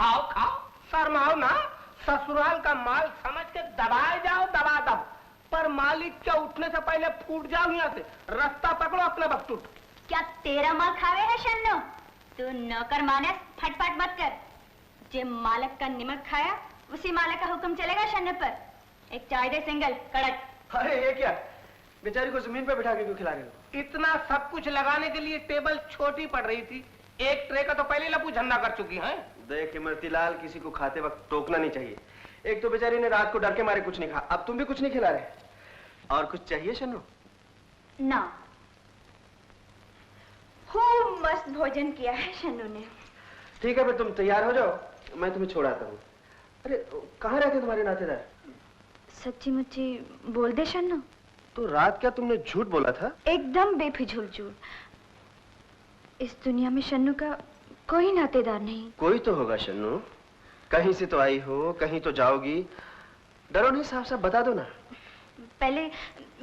खाओ खाओ, शर्माओ ना। ससुराल का माल समझ के दबाए जाओ, दबा दो, पर मालिक के उठने से पहले फूट जाओ यहाँ से। रास्ता पकड़ो अपने वक्त उठ। क्या तेरा माल खावे है शन्नो? तू नौकर माने फटफट मत कर। जे मालक का निमक खाया उसी मालक का हुक्म चलेगा शन्नो पर। एक चाय दे सिंगल कड़क। अरे ये क्या, बेचारी को जमीन पर बिठा के क्यों खिला रहे हो? इतना सब कुछ लगाने के लिए टेबल छोटी पड़ रही थी, एक ट्रे का तो पहले लपू झन्ना कर चुकी है। देख इमरतीलाल, किसी को खाते वक्त टोकना नहीं चाहिए। एक तो बेचारी ने रात को डर के मारे कुछ नहीं खा, अब तुम भी कुछ नहीं खिला रहे। और कुछ चाहिए शन्नू? ना, खूब मस्त भोजन किया है शन्नू ने। ठीक है, फिर तुम तैयार हो जाओ, मैं तुम्हें छोड़ आता हूँ। अरे कहाँ रहते तुम्हारे नातेदार? सच्ची मुच्ची बोल दे शन्नू। तो रात क्या तुमने झूठ बोला था? एकदम बेफिजूल झूठ। इस दुनिया में शन्नू का कोई नातेदार नहीं। कोई तो होगा शन्नू, कहीं से तो आई हो, कहीं तो जाओगी। डरो नहीं, साफ साफ बता दो ना। पहले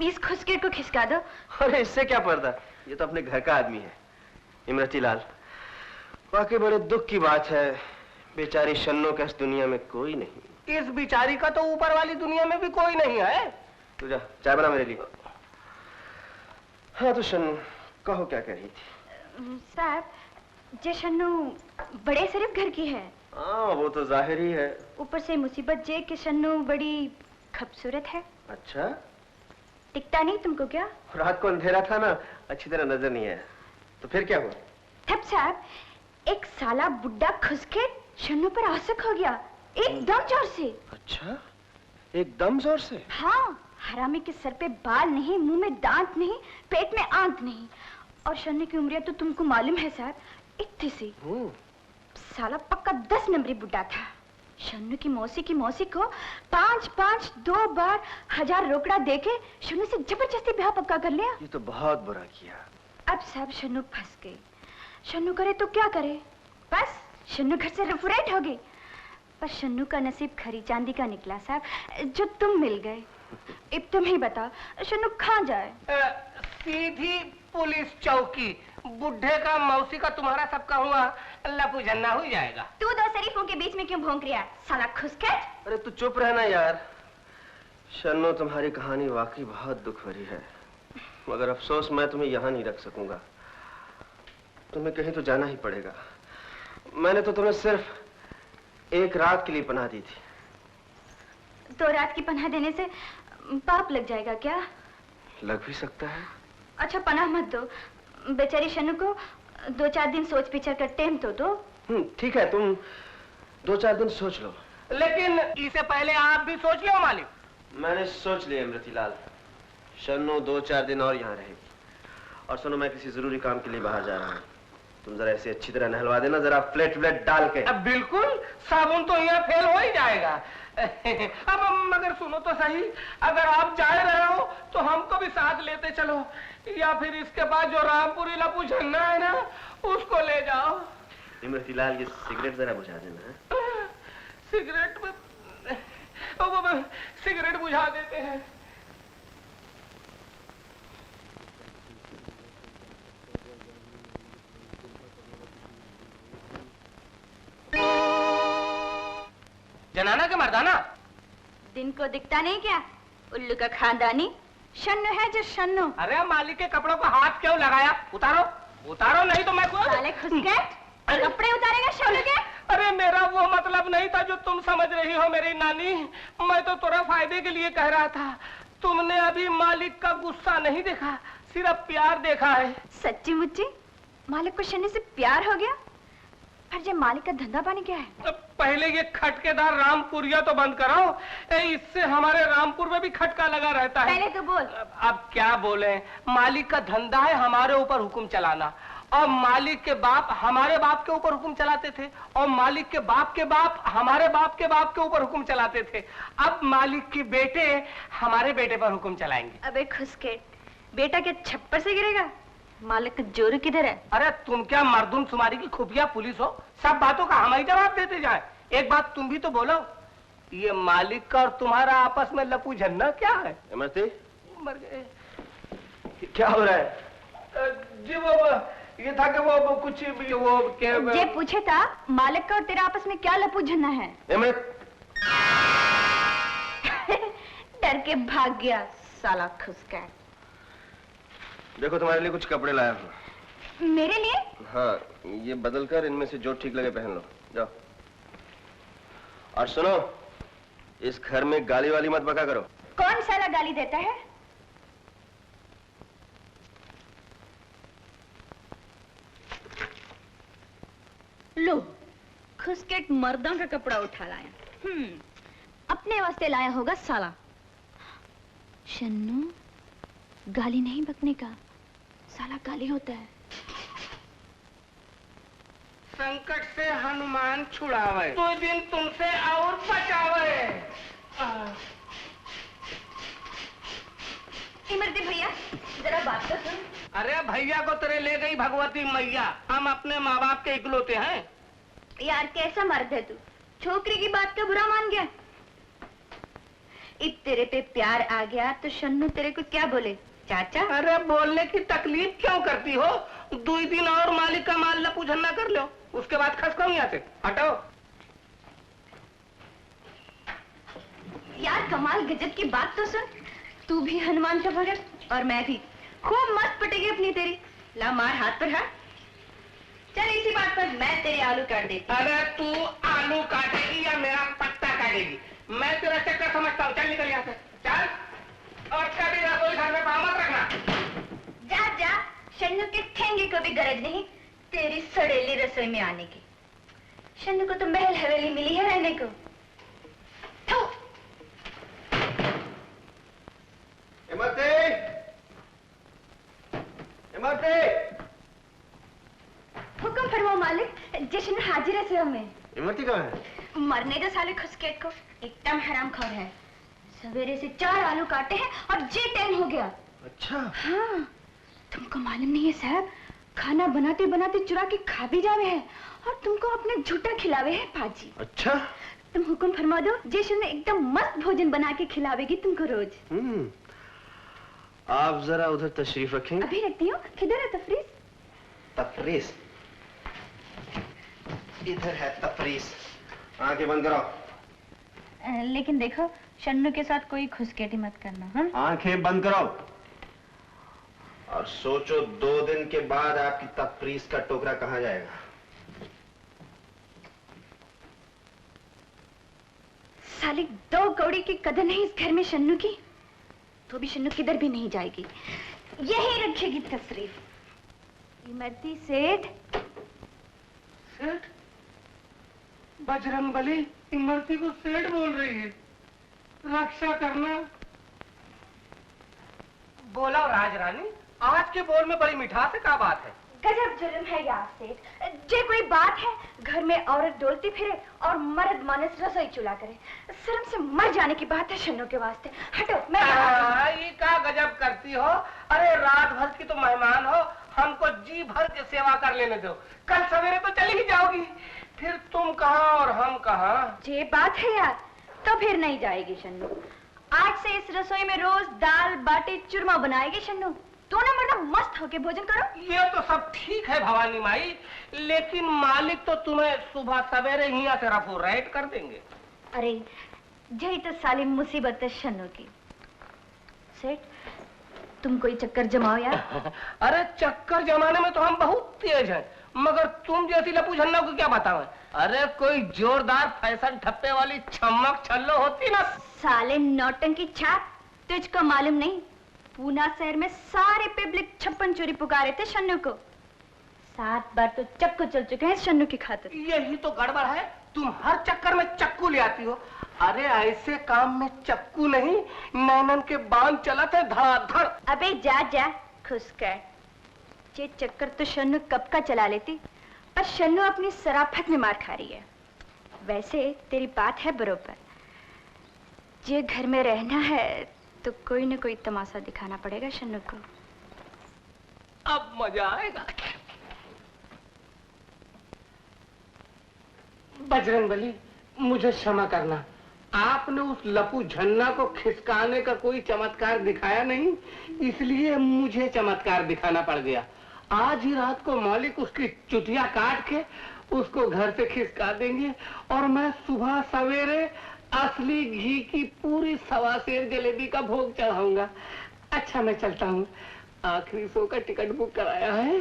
इस खुसकेट को खिसका दो। अरे इससे क्या पर्दा, ये तो अपने घर का आदमी है। इमरतीलाल, वाकई बड़े दुख की बात है, बेचारी शन्नू का इस दुनिया में कोई नहीं। इस बेचारी का तो ऊपर वाली दुनिया में भी कोई नहीं है। तू जा, चाय बना मेरे लिए। हाँ तो शन्नू, कहो क्या कह रही थी? साहब, जे शन्नू बड़े शरीफ घर की है। हाँ वो तो जाहिर ही है। ऊपर से मुसीबत जे कि शन्नू बड़ी खूबसूरत है। अच्छा, टिकता नहीं तुमको क्या? रात को अंधेरा था ना, अच्छी तरह नजर नहीं आया। तो फिर क्या हुआ? तब साहब, एक साला बुड्ढा खुसके शन्नू पर आशिक हो गया, एकदम जोर से। अच्छा, एकदम जोर से? हाँ, हरामी के सर पे बाल नहीं, मुंह में दांत नहीं, पेट में आंत नहीं। और शन्नू की उम्र तो तुमको मालूम है साहब, इतनी सी। साला पक्का 10 नंबरी बुड्ढा था। शन्नू की मौसी को 5-5 2 बार 1000 रोकड़ा देके शन्नू से जबरदस्ती ब्याह पक्का कर लिया। ये तो बहुत बुरा किया। अब साहब शन्नू फंस गई। शन्नू करे तो क्या करे, बस शन्नू घर से रफुरेट हो गई। पर शन्नू का नसीब खरी चांदी का निकला साहब, जो तुम मिल गए। अब तुम ही बताओ शन्नू कहाँ जाए? सीधी पुलिस चौकी। बुढ़े का मौसी का तुम्हारा सबका हुआ लपू झन्ना हो जाएगा। तू दो शरीफों के बीच में क्यों भौंक रहा है साला खुसकेट? अरे तू चुप रहना यार। शन्नू, तुम्हारी कहानी वाकई बहुत दुख भरी है, मगर अफसोस मैं तुम्हें यहाँ नहीं रख सकूंगा। तुम्हें कहीं तो जाना ही पड़ेगा। मैंने तो तुम्हें सिर्फ एक रात के लिए पनाह दी थी। 2 रात की पनाह देने से पाप लग जाएगा क्या? लग भी सकता है। अच्छा पनाह मत दो, बेचारी शन्नू को 2-4 दिन सोच विचार कर टेम तो दो। ठीक है, तुम 2-4 दिन सोच लो। लेकिन इससे पहले आप भी सोच लो मालिक। मैंने सोच लिया इमरतीलाल, शन्नू 2-4 दिन और यहाँ रहेगी। और सुनो, मैं किसी जरूरी काम के लिए बाहर जा रहा हूँ। तुम जरा ऐसे अच्छी तरह नहलवा देना, जरा प्लेट डाल के। अब बिल्कुल, साबुन तो यहाँ फेल हो ही जाएगा। अब मगर सुनो तो सही, अगर आप जा रहे हो तो हमको भी साथ लेते चलो, या फिर इसके बाद जो रामपुरी लपू झन्ना है ना, उसको ले जाओ। इमरतीलाल, ये सिगरेट जरा बुझा देना है। सिगरेट बुझा देते हैं। जनाना के मर्दाना, दिन को दिखता नहीं क्या? उल्लू का खानदानी शन्नू है जो शन्नू। अरे मालिक के कपड़ों को हाथ क्यों लगाया? उतारो उतारो, नहीं तो मैं साले खुसकेट, कपड़े उतारेगा शन्नू के? अरे मेरा वो मतलब नहीं था जो तुम समझ रही हो मेरी नानी। मैं तो थोड़ा फायदे के लिए कह रहा था। तुमने अभी मालिक का गुस्सा नहीं देखा, सिर्फ प्यार देखा है। सच्ची मुच्ची मालिक को शन्नू से प्यार हो गया? पर जब मालिक का धंधा पानी क्या है? पहले ये खटकेदार रामपुरिया तो बंद कराओ, इससे हमारे रामपुर में भी खटका लगा रहता है। पहले तो बोल। अब क्या बोले, मालिक का धंधा है हमारे ऊपर हुक्म चलाना, और मालिक के बाप हमारे बाप के ऊपर हुक्म चलाते थे, और मालिक के बाप हमारे बाप के ऊपर हुक्म चलाते थे। अब मालिक के बेटे हमारे बेटे पर हुक्म चलाएंगे। अबे खुसकेट, बेटा क्या छप्पर से गिरेगा? मालिक का जोर किधर है? अरे तुम क्या मर्दुमशुमारी की खुफिया पुलिस हो, सब बातों का हम ही जवाब देते जाए। एक बात तुम भी तो बोलो, ये मालिक का और तुम्हारा आपस में लपू झन्ना क्या है? इमरती, मर गए। क्या हो रहा है? जी वो ये था कि वो कुछ भी वो ये पूछे था मालिक का और तेरा आपस में क्या लपू झन्ना है? डर के भाग गया साला खुसका। देखो तुम्हारे लिए कुछ कपड़े लाया हूँ। मेरे लिए? हाँ, ये बदल कर इनमें से जो ठीक लगे पहन लो, जाओ। और सुनो, इस घर में गाली वाली मत बका करो। कौन साला गाली देता है? लो, खुसकेट मर्दों का कपड़ा उठा लाया। अपने वास्ते लाया होगा साला। शन्नू, गाली नहीं बकने का, साला गाली होता है। संकट से हनुमान छुड़ावे, तो दिन तुमसे और बचावे। इमरती भैया, जरा बात तो सुन। अरे भैया को तेरे ले गई भगवती मैया, हम अपने माँ बाप के इकलौते हैं। यार कैसा मर्द है तू, छोकरी की बात का बुरा मान गया। अब तेरे पे प्यार आ गया तो शन्नू तेरे को क्या बोले? चाचा? अरे बोलने की तकलीफ क्यों करती हो? 2 दिन और मालिक का माल लपू झन्ना कर लो, उसके बाद खस करो यहाँ से, हटो। यार कमाल गजब की बात तो सुन। तू भी हनुमान का भगत और मैं भी। खूब मस्त पटेगी अपनी तेरी। ला मार हाथ पर हाथ। चल इसी बात पर मैं तेरे आलू काट देती। अरे तू आलू काटेगी या मेरा पत्ता काटेगी? मैं तेरा चक्कर समझता हूँ, चल निकल यहाँ से, चल। और कभी रसोई घर में पाँव मत रखना। जा जा, शन्नू के ठेंगे को भी गरज नहीं तेरी सड़ेली रसोई में आने की। शन्नू को तो महल हवेली मिली है रहने को। इमरती! इमरती! हुक्म फरमाओ मालिक, जश्न हाजिर है सेवा में। इमरती कहाँ है? मरने दो साले खुसकेट को, एकदम हरामखोर है। सवेरे से 4 आलू काटे हैं और जी 10 हो गया। अच्छा। हाँ, तुमको मालूम नहीं है साहब, खाना बनाते बनाते चुरा के खा भी जावे है और तुमको अपने झूठा खिलावे है पाजी। अच्छा। तुम हुक्म फरमा दो, जश्न एकदम मस्त भोजन बना के खिलावेगी तुमको रोज। आप जरा उधर तशरीफ रखें। अभी रखती हूँ। किधर है तफरीस? तफरीस इधर है। तफरीस, आंखें बंद करो। लेकिन देखो, शन्नू के साथ कोई खुसकेटी मत करना। हाँ, आंखें बंद करो और सोचो 2 दिन के बाद आपकी तफरीस का टोकरा कहाँ जाएगा। साली 2 कौड़ी की कदर नहीं इस घर में शन्नू की, तो भी शन्नू किधर भी नहीं जाएगी, यही रखेगी तशरीफ। इमरती सेठ। सेठ? बजरंगबली इमरती को सेठ बोल रही है। रक्षा करना। बोला राजरानी, आज के बोल में बड़ी मिठास है, क्या बात है? गजब जुल्म है यार सेठ। जे कोई बात है, घर में औरत डोलती फिरे और मर्द मानस रसोई चूल्हा करे। शर्म से मर जाने की बात है शन्नू के वास्ते। हटो। मैं ये क्या गजब करती हो? अरे रात भर की तो मेहमान हो, हमको जी भर के सेवा कर लेने दो। कल सवेरे तो चली ही जाओगी, फिर तुम कहाँ और हम कहाँ। ये बात है यार, तो फिर नहीं जाएगी शन्नू। आज से इस रसोई में रोज दाल बाटी चूरमा बनाएगी शन्नू। दोनों मर्द मस्त होके भोजन करो। ये तो सब ठीक है भवानी माई, लेकिन मालिक तो तुम्हें सुबह सवेरे ही यहाँ से रफू राइट कर देंगे। अरे यही तो साली मुसीबत है शन्नू की। सेठ, तुम कोई चक्कर जमाओ यार। अरे चक्कर जमाने में तो हम बहुत तेज हैं, मगर तुम जैसी लपू झन्ना को क्या बताओ। अरे कोई जोरदार फैशन ठप्पे वाली छमक छल्लो होती ना। साले नौटंकी छाप, तुझको मालूम नहीं, पूना शहर में सारे पब्लिक 56 चोरी पुकारे थे शन्नू को। 7 बार तो चक्कू चल चुके हैं शन्नू की खातिर। यही तो गड़बड़ है, तुम हर चक्कर में चक्कू ले आती हो। अरे ऐसे काम में चक्कू नहीं, नैनन के बांध चलत है धड़ाधड़। अबे जा जा खुश कर। ये चक्कर तो शन्नू कब का चला लेती, पर शन्नू अपनी सराफत में मार खा रही है। वैसे तेरी बात है बरोबर, ये घर में रहना है तो कोई न कोई तमाशा दिखाना पड़ेगा शन्नू को। अब मजा आएगा। बजरंगबली, मुझे क्षमा करना, आपने उस लपू झन्ना को खिसकाने का कोई चमत्कार दिखाया नहीं, इसलिए मुझे चमत्कार दिखाना पड़ गया। आज ही रात को मालिक उसकी चुटिया काट के उसको घर से खिसका देंगे और मैं सुबह सवेरे असली घी की पूरी 1.25 सेर जलेबी का भोग चढ़ाऊंगा। अच्छा मैं चलता हूँ, आखिरी शो का टिकट बुक कराया है।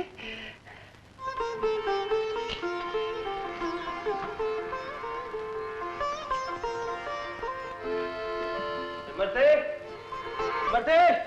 मरते मरते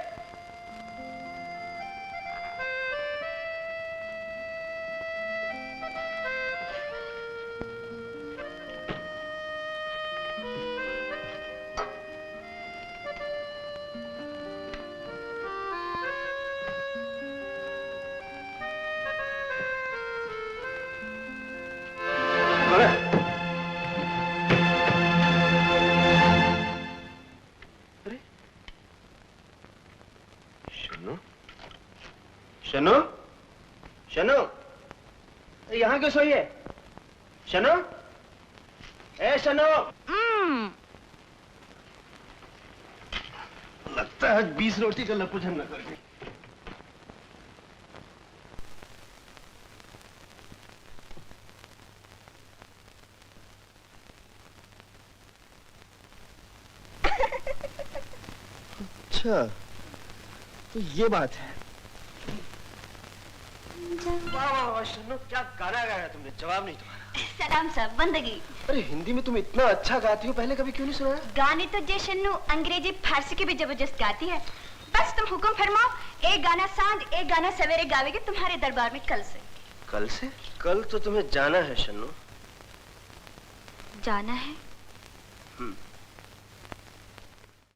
शनु, शनु, यहाँ क्यों सोई है? शनु, ए शनु। लगता है 20 रोटी का लपुझन न कर गई। अच्छा, तो ये बात है। वाह वाह वाह शन्नो, क्या गाना गाया तुमने, जवाब नहीं तुम्हारा। सलाम साहब, बंदगी। अरे हिंदी में तुम इतना अच्छा गाती हो, पहले कभी क्यों नहीं सुना? गाने तो जे शन्नू अंग्रेजी फारसी के भी जबरदस्त गाती है। बस तुम हुक्म फरमाओ, एक गाना सांझ एक गाना सवेरे गावेगी तुम्हारे दरबार में कल से। कल से? कल तो तुम्हें जाना है शन्नो। जाना है?